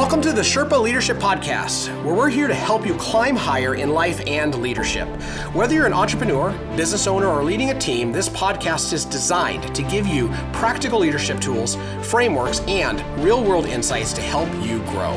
Welcome to the Sherpa Leadership Podcast, where we're here to help you climb higher in life and leadership. Whether you're an entrepreneur, business owner, or leading a team, this podcast is designed to give you practical leadership tools, frameworks, and real-world insights to help you grow.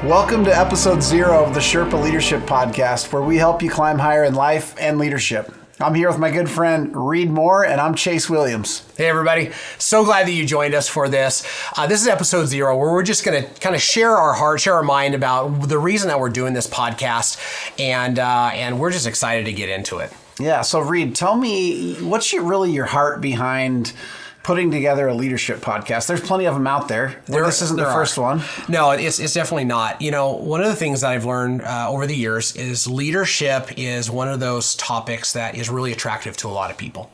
Welcome to episode 0 of the Sherpa Leadership Podcast, where we help you climb higher in life and leadership. I'm here with my good friend Reed Moore, and I'm Chase Williams. Hey everybody, so glad that you joined us for this. This is episode 0, where we're just going to kind of share our heart, share our mind about the reason that we're doing this podcast, and we're just excited to get into it. Yeah, so Reed, tell me, what's really your heart behind putting together a leadership podcast? There's plenty of them out there. This isn't the first one. No, it's definitely not. You know, one of the things that I've learned over the years is leadership is one of those topics that is really attractive to a lot of people.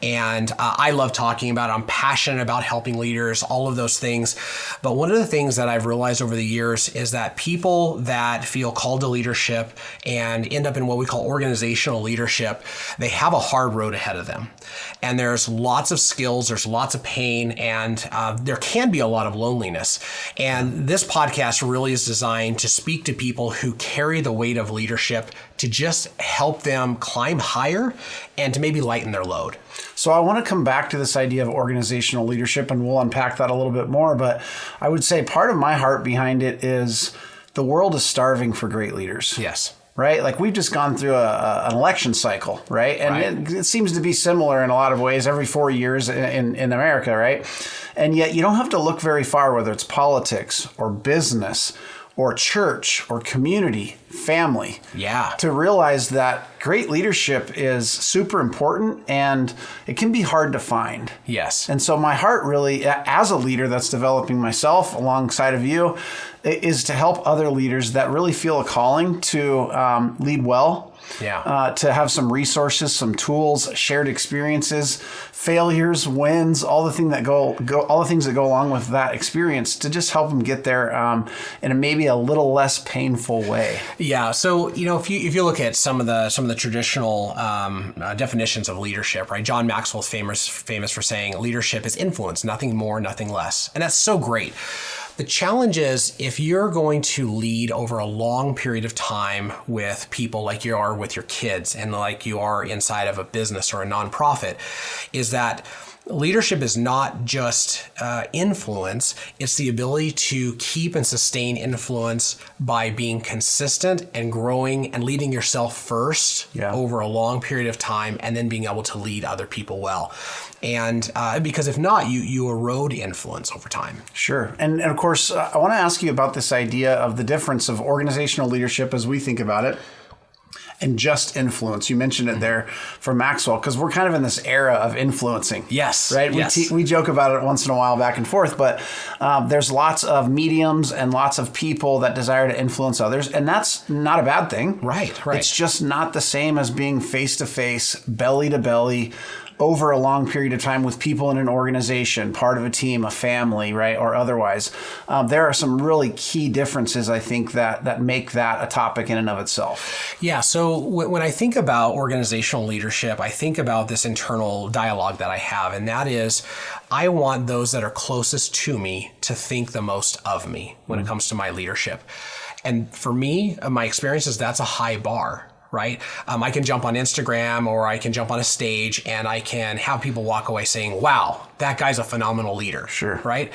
And I love talking about it. I'm passionate about helping leaders, all of those things. But one of the things that I've realized over the years is that people that feel called to leadership and end up in what we call organizational leadership, they have a hard road ahead of them. And there's lots of skills, there's lots of pain, and there can be a lot of loneliness. And this podcast really is designed to speak to people who carry the weight of leadership to just help them climb higher and to maybe lighten their load. So I want to come back to this idea of organizational leadership, and we'll unpack that a little bit more. But I would say part of my heart behind it is the world is starving for great leaders. Yes. Right? Like we've just gone through an election cycle, right? And It seems to be similar in a lot of ways every 4 years in America, right? And yet you don't have to look very far, whether it's politics or business or church or community, family, to realize that great leadership is super important and it can be hard to find. Yes. And so my heart really, as a leader that's developing myself alongside of you, is to help other leaders that really feel a calling to lead well, to have some resources, some tools, shared experiences, failures, wins, all the things that go along with that experience, to just help them get there in maybe a little less painful way. Yeah. So if you look at some of the traditional definitions of leadership, right? John Maxwell's famous for saying leadership is influence, nothing more, nothing less, and that's so great. The challenge is if you're going to lead over a long period of time with people like you are with your kids and like you are inside of a business or a nonprofit, is that leadership is not just influence, it's the ability to keep and sustain influence by being consistent and growing and leading yourself first over a long period of time, and then being able to lead other people well. And because if not, you erode influence over time. Sure. And of course, I want to ask you about this idea of the difference of organizational leadership as we think about it and just influence. You mentioned it there for Maxwell, because we're kind of in this era of influencing. Yes. Right? Yes. We joke about it once in a while back and forth, but there's lots of mediums and lots of people that desire to influence others, and that's not a bad thing. Right. It's just not the same as being face-to-face, belly-to-belly, over a long period of time with people in an organization, part of a team, a family, right, or otherwise. There are some really key differences, I think, that make that a topic in and of itself. Yeah, so when I think about organizational leadership, I think about this internal dialogue that I have, and that is, I want those that are closest to me to think the most of me when it comes to my leadership. And for me, my experience is that's a high bar. Right? I can jump on Instagram or I can jump on a stage and I can have people walk away saying, wow, that guy's a phenomenal leader. Sure. Right?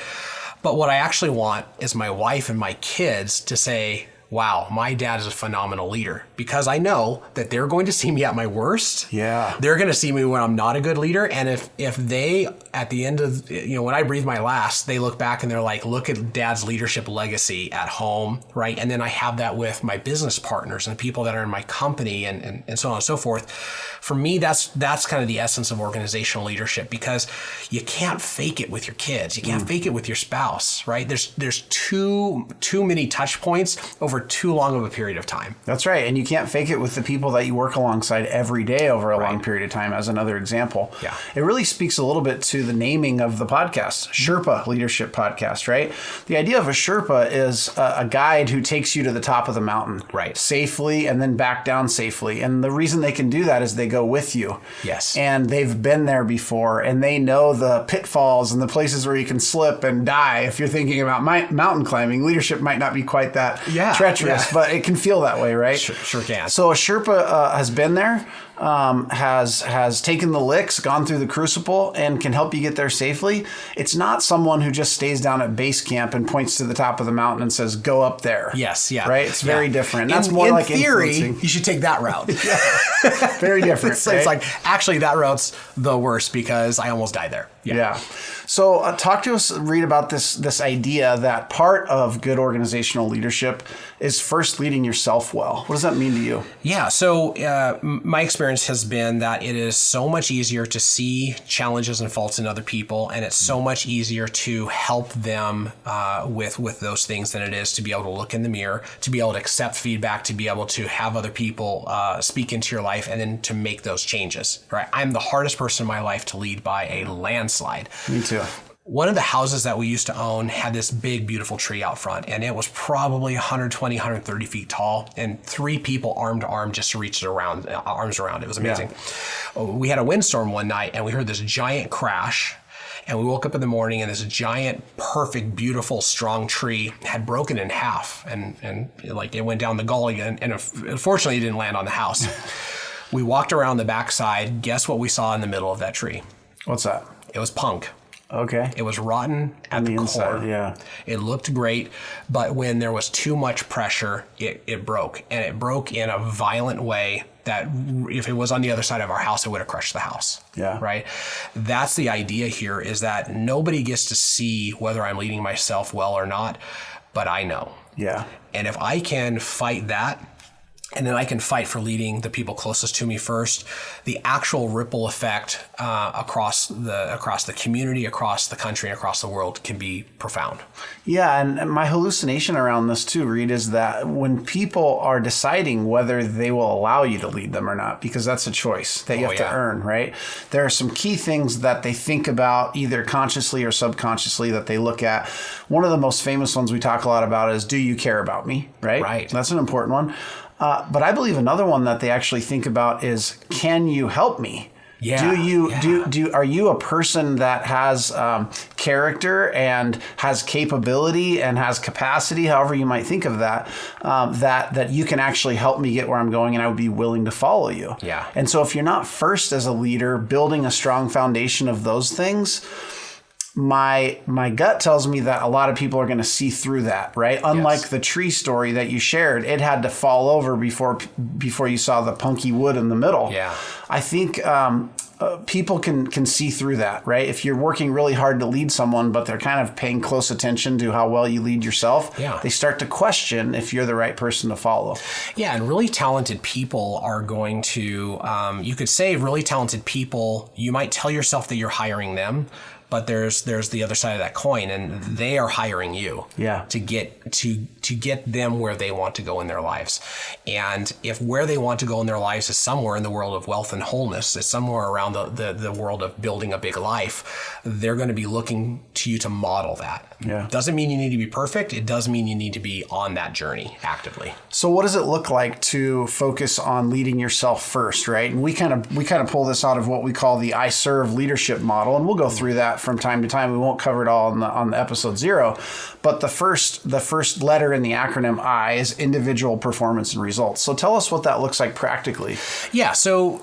But what I actually want is my wife and my kids to say, wow, my dad is a phenomenal leader, because I know that they're going to see me at my worst. Yeah. They're going to see me when I'm not a good leader. And if they, at the end of, when I breathe my last, they look back and they're like, look at dad's leadership legacy at home, right? And then I have that with my business partners and people that are in my company and so on and so forth. For me, that's kind of the essence of organizational leadership, because you can't fake it with your kids. You can't fake it with your spouse, right? There's too many touch points over over too long of a period of time. That's right. And you can't fake it with the people that you work alongside every day over a long period of time, as another example. Yeah. It really speaks a little bit to the naming of the podcast, Sherpa Leadership Podcast, right? The idea of a Sherpa is a guide who takes you to the top of the mountain safely and then back down safely. And the reason they can do that is they go with you. Yes. And they've been there before, and they know the pitfalls and the places where you can slip and die. If you're thinking about mountain climbing, leadership might not be quite that treacherous, but it can feel that way, right? Sure can. So a Sherpa has been there, has taken the licks, gone through the crucible, and can help you get there safely. It's not someone who just stays down at base camp and points to the top of the mountain and says, "Go up there." Yes, yeah, right. It's very different. That's more like theory. Influencing. You should take that route. Very different. It's like actually that route's the worst because I almost died there. Yeah. So talk to us, Reed, about this idea that part of good organizational leadership is first leading yourself well. What does that mean to you? Yeah. So my experience has been that it is so much easier to see challenges and faults in other people, and it's so much easier to help them with those things than it is to be able to look in the mirror, to be able to accept feedback, to be able to have other people speak into your life, and then to make those changes. Right. I'm the hardest person in my life to lead by a landslide. Me too. One of the houses that we used to own had this big, beautiful tree out front, and it was probably 120, 130 feet tall, and 3 people arm to arm just to reach it around, arms around. It was amazing. Yeah. We had a windstorm one night, and we heard this giant crash, and we woke up in the morning, and this giant, perfect, beautiful, strong tree had broken in half, and like it went down the gully, and unfortunately, it didn't land on the house. We walked around the backside. Guess what we saw in the middle of that tree? What's that? It was punk. Okay. It was rotten at the inside, core. Yeah. It looked great, but when there was too much pressure, it broke. And it broke in a violent way that if it was on the other side of our house, it would have crushed the house. Yeah. Right? That's the idea here, is that nobody gets to see whether I'm leading myself well or not, but I know. Yeah. And if I can fight that, and then I can fight for leading the people closest to me first, the actual ripple effect across the community, across the country, and across the world can be profound. Yeah, and my hallucination around this too, Reed, is that when people are deciding whether they will allow you to lead them or not, because that's a choice that you have to earn, right? There are some key things that they think about either consciously or subconsciously that they look at. One of the most famous ones we talk a lot about is, do you care about me, right? Right. That's an important one. But I believe another one that they actually think about is, can you help me? Yeah. Are you a person that has character and has capability and has capacity, however you might think of that, that you can actually help me get where I'm going, and I would be willing to follow you. Yeah. And so if you're not first as a leader building a strong foundation of those things, my gut tells me that a lot of people are going to see through that, right? Unlike the tree story that you shared, it had to fall over before you saw the punky wood in the middle. Yeah. I think people can see through that, right? If you're working really hard to lead someone, but they're kind of paying close attention to how well you lead yourself, they start to question if you're the right person to follow. Yeah, and really talented people are going to, you could say really talented people, you might tell yourself that you're hiring them, but there's the other side of that coin, and they are hiring you to get them where they want to go in their lives. And if where they want to go in their lives is somewhere in the world of wealth and wholeness, is somewhere around the world of building a big life, they're going to be looking to you to model that. Yeah. Doesn't mean you need to be perfect. It does mean you need to be on that journey actively. So what does it look like to focus on leading yourself first, right? And we kind of pull this out of what we call the I Serve leadership model, and we'll go through that from time to time. We won't cover it all on the episode 0, but the first letter in the acronym I is individual performance and results. So tell us what that looks like practically. Yeah. So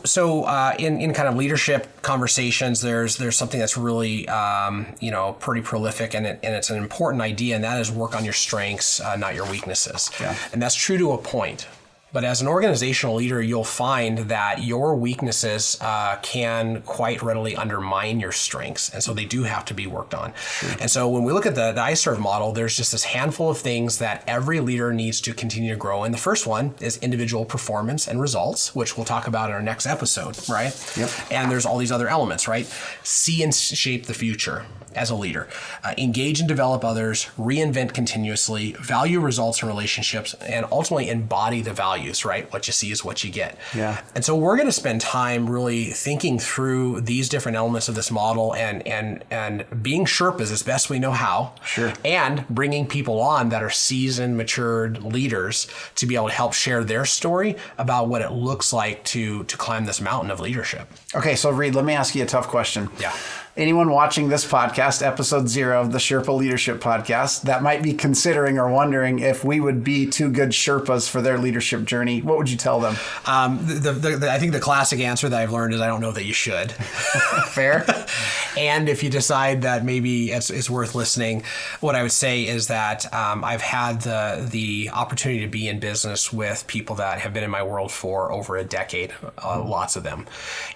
in kind of leadership conversations, there's something that's really pretty prolific, and it's an important idea, and that is work on your strengths, not your weaknesses. Yeah. And that's true to a point. But as an organizational leader, you'll find that your weaknesses can quite readily undermine your strengths. And so they do have to be worked on. Sure. And so when we look at the iServe model, there's just this handful of things that every leader needs to continue to grow. And the first one is individual performance and results, which we'll talk about in our next episode, right? Yep. And there's all these other elements, right? See and shape the future as a leader. Engage and develop others, reinvent continuously, value results and relationships, and ultimately embody the values, right? What you see is what you get. Yeah. And so we're going to spend time really thinking through these different elements of this model and being Sherpas as best we know how. Sure. And bringing people on that are seasoned, matured leaders to be able to help share their story about what it looks like to climb this mountain of leadership. Okay, so Reed, let me ask you a tough question. Yeah. Anyone watching this podcast, episode 0 of the Sherpa Leadership Podcast, that might be considering or wondering if we would be two good Sherpas for their leadership journey, what would you tell them? I think the classic answer that I've learned is I don't know that you should. Fair. And if you decide that maybe it's worth listening, what I would say is that I've had the opportunity to be in business with people that have been in my world for over a decade, lots of them.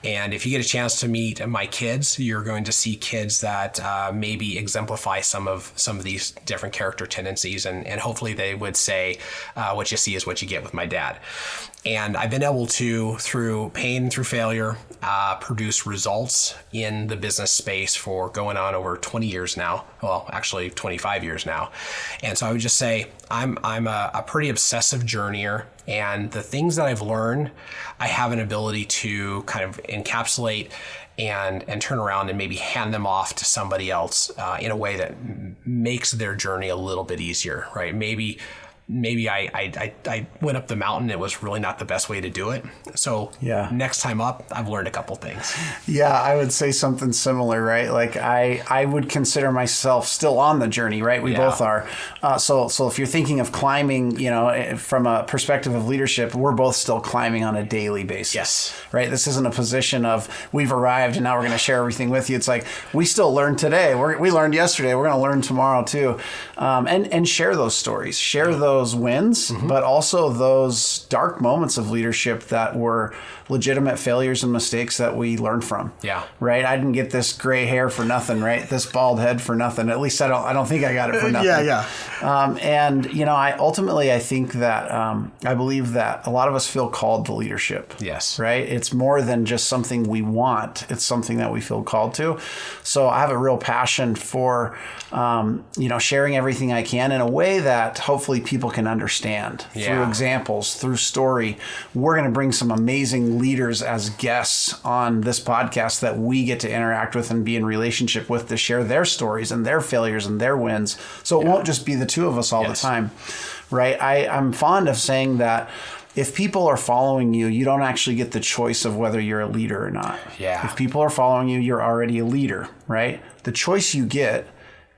And if you get a chance to meet my kids, you're going to see kids that maybe exemplify some of these different character tendencies, and hopefully they would say what you see is what you get with my dad. And I've been able to, through pain, through failure, produce results in the business space for going on over 20 years now. Well, actually 25 years now. And so I would just say I'm a pretty obsessive journeyer, and the things that I've learned, I have an ability to kind of encapsulate and turn around and maybe hand them off to somebody else in a way that makes their journey a little bit easier, right? Maybe I went up the mountain. It was really not the best way to do it. So next time up, I've learned a couple things. Yeah, I would say something similar, right? Like I would consider myself still on the journey, right? We both are. So if you're thinking of climbing, from a perspective of leadership, we're both still climbing on a daily basis. Yes. Right? This isn't a position of we've arrived and now we're going to share everything with you. It's like we still learn today. We learned yesterday. We're going to learn tomorrow too. And share those stories. Share those wins, but also those dark moments of leadership that were legitimate failures and mistakes that we learned from. Yeah. Right. I didn't get this gray hair for nothing, right? This bald head for nothing. At least I don't think I got it for nothing. And I think that I believe that a lot of us feel called to leadership. Yes. Right. It's more than just something we want. It's something that we feel called to. So I have a real passion for, sharing everything I can in a way that hopefully people can understand through examples, through story. We're going to bring some amazing leaders as guests on this podcast that we get to interact with and be in relationship with to share their stories and their failures and their wins. So it won't just be the two of us all the time, right? I'm fond of saying that if people are following you, you don't actually get the choice of whether you're a leader or not. Yeah. If people are following you, you're already a leader, right? The choice you get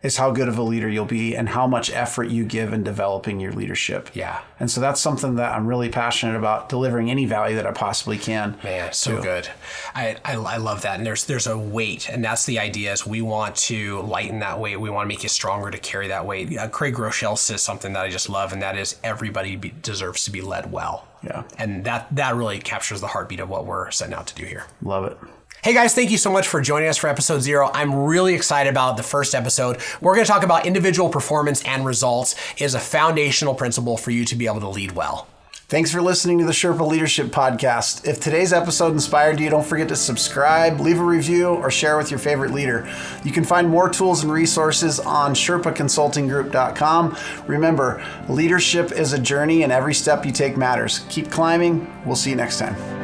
is how good of a leader you'll be and how much effort you give in developing your leadership. Yeah. And so that's something that I'm really passionate about, delivering any value that I possibly can. Man, so good. I love that. And there's a weight, and that's the idea is we want to lighten that weight. We want to make you stronger to carry that weight. Craig Groeschel says something that I just love, and that is everybody deserves to be led well. Yeah. And that really captures the heartbeat of what we're setting out to do here. Love it. Hey guys, thank you so much for joining us for episode 0. I'm really excited about the first episode. We're going to talk about individual performance and results. It is a foundational principle for you to be able to lead well. Thanks for listening to the Sherpa Leadership Podcast. If today's episode inspired you, don't forget to subscribe, leave a review, or share with your favorite leader. You can find more tools and resources on SherpaConsultingGroup.com. Remember, leadership is a journey and every step you take matters. Keep climbing. We'll see you next time.